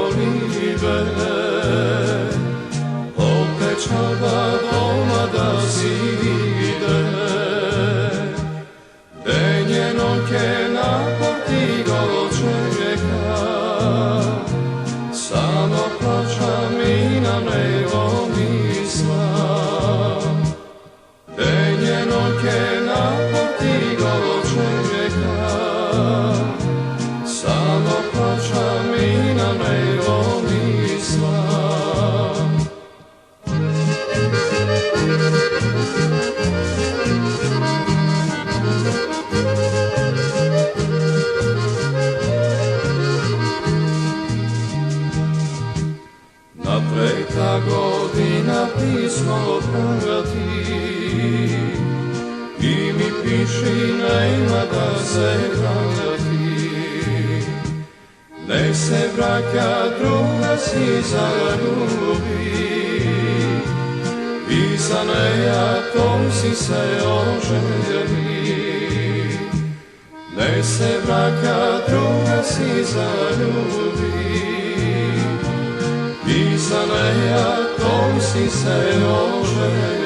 olive, obećava doma da si ide. Denjeno ke na portigo čeka, samo plačam i na nebo mislim. Denjeno ke na portigo čeka, samo plačam i na nebo mislim. Treta godina pismo prati i mi piši nema da se vrati. Nek se braka druga si zaljubi i za neja tom si se oženi. Nek se braka druga si zaljubi i za neja tom si se oženi.